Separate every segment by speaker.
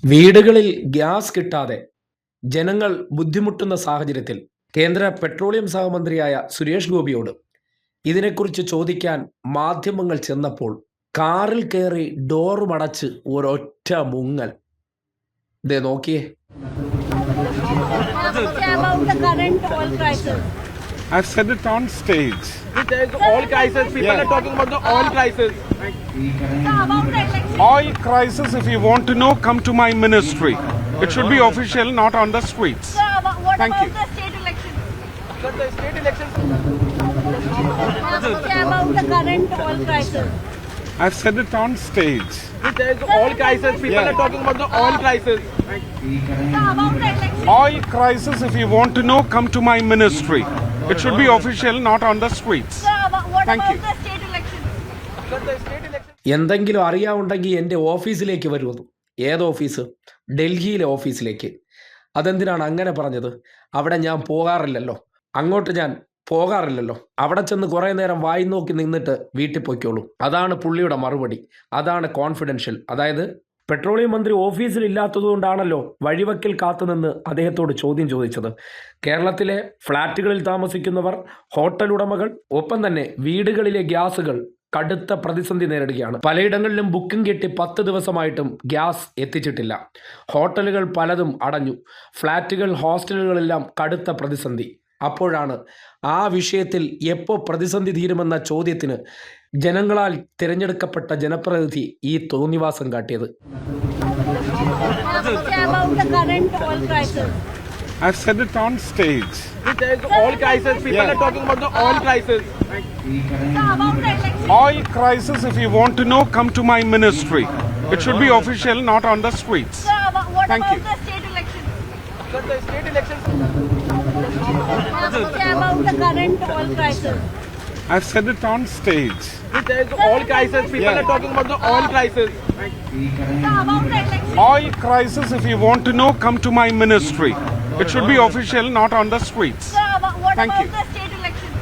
Speaker 1: വീടുകളിൽ ഗ്യാസ് കിട്ടാതെ ജനങ്ങൾ ബുദ്ധിമുട്ടുന്ന സാഹചര്യത്തിൽ കേന്ദ്ര പെട്രോളിയം സഹമന്ത്രിയായ സുരേഷ് ഗോപിയോട് ഇതിനെക്കുറിച്ച് ചോദിക്കാൻ മാധ്യമങ്ങൾ ചെന്നപ്പോൾ കാറിൽ കയറി ഡോറുമടച്ച് ഒരൊറ്റ മുങ്ങൽ. ദേ നോക്കിയേ.
Speaker 2: About the current oil crisis.
Speaker 3: I've said it on stage.
Speaker 4: There's oil crisis. People are talking about the oil crisis.
Speaker 2: About the election.
Speaker 3: Oil crisis, if you want to know, come to my ministry. It should be official, not on the streets.
Speaker 2: What
Speaker 3: Thank
Speaker 2: about
Speaker 3: you.
Speaker 2: the state election?
Speaker 4: But the state elections.
Speaker 2: About the current oil crisis.
Speaker 3: I've said it on stage.
Speaker 4: There's oil crisis. People are talking about the oil crisis.
Speaker 2: About the election.
Speaker 3: Oil crisis, if you want to know, come to my ministry. It should be official, not on the streets.
Speaker 2: What
Speaker 3: Thank
Speaker 2: about
Speaker 3: you.
Speaker 2: the state election?
Speaker 4: But the state elections.
Speaker 1: എന്തെങ്കിലും അറിയാവുണ്ടെങ്കിൽ എൻ്റെ ഓഫീസിലേക്ക് വരുമെന്ന്. ഏത് office? ഡൽഹിയിലെ ഓഫീസിലേക്ക്. അതെന്തിനാണ് അങ്ങനെ പറഞ്ഞത്? അവിടെ ഞാൻ പോകാറില്ലല്ലോ, അങ്ങോട്ട് ഞാൻ പോകാറില്ലല്ലോ. അവിടെ ചെന്ന് കുറേ നേരം വായി നോക്കി നിന്നിട്ട് വീട്ടിൽ പൊയ്ക്കോളൂ. അതാണ് പുള്ളിയുടെ മറുപടി. അതാണ് കോൺഫിഡൻഷ്യൽ. അതായത് പെട്രോളിയം മന്ത്രി ഓഫീസിൽ ഇല്ലാത്തതുകൊണ്ടാണല്ലോ വഴിവക്കിൽ കാത്തുനിന്ന് അദ്ദേഹത്തോട് ചോദ്യം ചോദിച്ചത്. കേരളത്തിലെ ഫ്ളാറ്റുകളിൽ താമസിക്കുന്നവർ, ഹോട്ടൽ ഉടമകൾ, ഒപ്പം തന്നെ വീടുകളിലെ ഗ്യാസുകൾ കടുത്ത പ്രതിസന്ധി നേരിടുകയാണ്. പലയിടങ്ങളിലും ബുക്കിംഗ് കിട്ടി 10 ദിവസമായിട്ടും ഗ്യാസ് എത്തിച്ചിട്ടില്ല. ഹോട്ടലുകൾ പലതും അടഞ്ഞു. ഫ്ളാറ്റുകൾ, ഹോസ്റ്റലുകളെല്ലാം കടുത്ത പ്രതിസന്ധി. അപ്പോഴാണ് ആ വിഷയത്തിൽ എപ്പോൾ പ്രതിസന്ധി തീരുമെന്ന ചോദ്യത്തിന് ജനങ്ങളാൽ തിരഞ്ഞെടുക്കപ്പെട്ട ജനപ്രതിനിധി ഈ തോന്നിവാസം കാട്ടിയത്.
Speaker 2: About the current oil crisis.
Speaker 3: I've said it on stage.
Speaker 4: There's oil crisis. People are talking about the oil crisis.
Speaker 2: About the election.
Speaker 3: Oil crisis, if you want to know, come to my ministry. It should be official, not on the streets.
Speaker 2: What
Speaker 3: Thank
Speaker 2: about
Speaker 3: you.
Speaker 2: the state election?
Speaker 4: But the state elections.
Speaker 2: About the current oil crisis.
Speaker 3: I've said it on stage.
Speaker 4: There's oil crisis. People are talking about the oil crisis.
Speaker 2: About the election.
Speaker 3: Oil crisis, if you want to know, come to my ministry. It should be official, not on the streets.
Speaker 2: What
Speaker 3: Thank
Speaker 2: about
Speaker 3: you.
Speaker 2: the state election?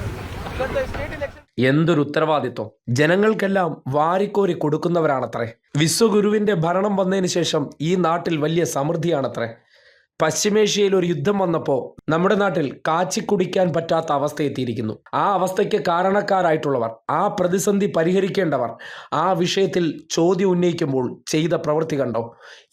Speaker 4: But the state elections.
Speaker 1: എന്തൊരു ഉത്തരവാദിത്വം! ജനങ്ങൾക്കെല്ലാം വാരിക്കോരി കൊടുക്കുന്നവരാണത്രേ. വിശ്വഗുരുവിൻ്റെ ഭരണം വന്നതിന് ശേഷം ഈ നാട്ടിൽ വലിയ സമൃദ്ധിയാണത്രേ. പശ്ചിമേഷ്യയിൽ ഒരു യുദ്ധം വന്നപ്പോൾ നമ്മുടെ നാട്ടിൽ കാച്ചി കുടിക്കാൻ പറ്റാത്ത അവസ്ഥ എത്തിയിരിക്കുന്നു. ആ അവസ്ഥയ്ക്ക് കാരണക്കാരായിട്ടുള്ളവർ, ആ പ്രതിസന്ധി പരിഹരിക്കേണ്ടവർ ആ വിഷയത്തിൽ ചോദ്യം ഉന്നയിക്കുമ്പോൾ ചെയ്ത പ്രവൃത്തി കണ്ടോ?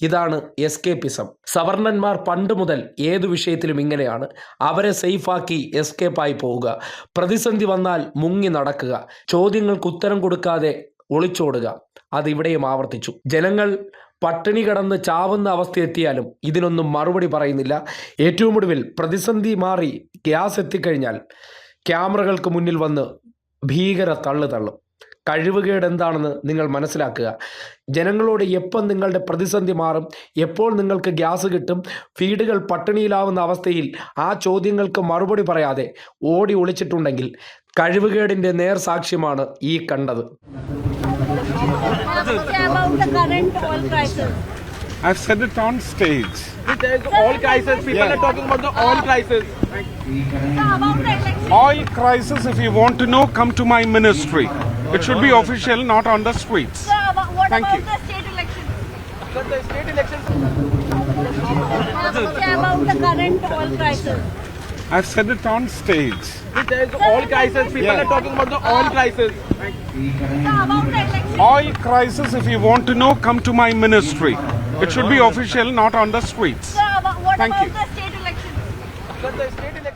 Speaker 1: ഇതാണ് എസ്കേപ്പിസം. സവർണന്മാർ പണ്ട് മുതൽ ഏതു വിഷയത്തിലും ഇങ്ങനെയാണ്. അവരെ സേഫാക്കി എസ്കേപ്പായി പോവുക, പ്രതിസന്ധി വന്നാൽ മുങ്ങി നടക്കുക, ചോദ്യങ്ങൾക്ക് ഉത്തരം കൊടുക്കാതെ ഒളിച്ചോടുക. അതിവിടെയും ആവർത്തിച്ചു. ജനങ്ങൾ പട്ടിണി കിടന്ന് ചാവുന്ന അവസ്ഥ എത്തിയാലും ഇതിനൊന്നും മറുപടി പറയുന്നില്ല. ഏറ്റവും ഒടുവിൽ പ്രതിസന്ധി മാറി ഗ്യാസ് എത്തിക്കഴിഞ്ഞാൽ ക്യാമറകൾക്ക് മുന്നിൽ വന്ന് ഭീകര തള്ളും. കഴിവുകേട് എന്താണെന്ന് നിങ്ങൾ മനസ്സിലാക്കുക. ജനങ്ങളോട് എപ്പം നിങ്ങളുടെ പ്രതിസന്ധി മാറും, എപ്പോൾ നിങ്ങൾക്ക് ഗ്യാസ് കിട്ടും, വീടുകൾ പട്ടിണിയിലാവുന്ന അവസ്ഥയിൽ ആ ചോദ്യങ്ങൾക്ക് മറുപടി പറയാതെ ഓടി ഒളിച്ചിട്ടുണ്ടെങ്കിൽ കഴിവുകേടിൻ്റെ നേർസാക്ഷ്യമാണ് ഈ കണ്ടത്.
Speaker 2: About the current oil crisis.
Speaker 3: I've said it on stage.
Speaker 4: There's oil crisis. People are talking about the oil crisis.
Speaker 2: About the election.
Speaker 3: Oil crisis, if you want to know, come to my ministry. It should be official, not on the streets.
Speaker 2: What
Speaker 3: Thank
Speaker 2: about
Speaker 3: you.
Speaker 2: the state election?
Speaker 4: But the state elections.
Speaker 2: About the current oil crisis.
Speaker 3: I've said it on stage.
Speaker 4: There's oil crisis. People are talking about the oil crisis.
Speaker 2: About the election.
Speaker 3: Oil crisis, if you want to know, come to my ministry. It should be official, not on the streets.
Speaker 2: What
Speaker 3: Thank
Speaker 2: about
Speaker 3: you.
Speaker 2: the state election?
Speaker 4: But the state elections.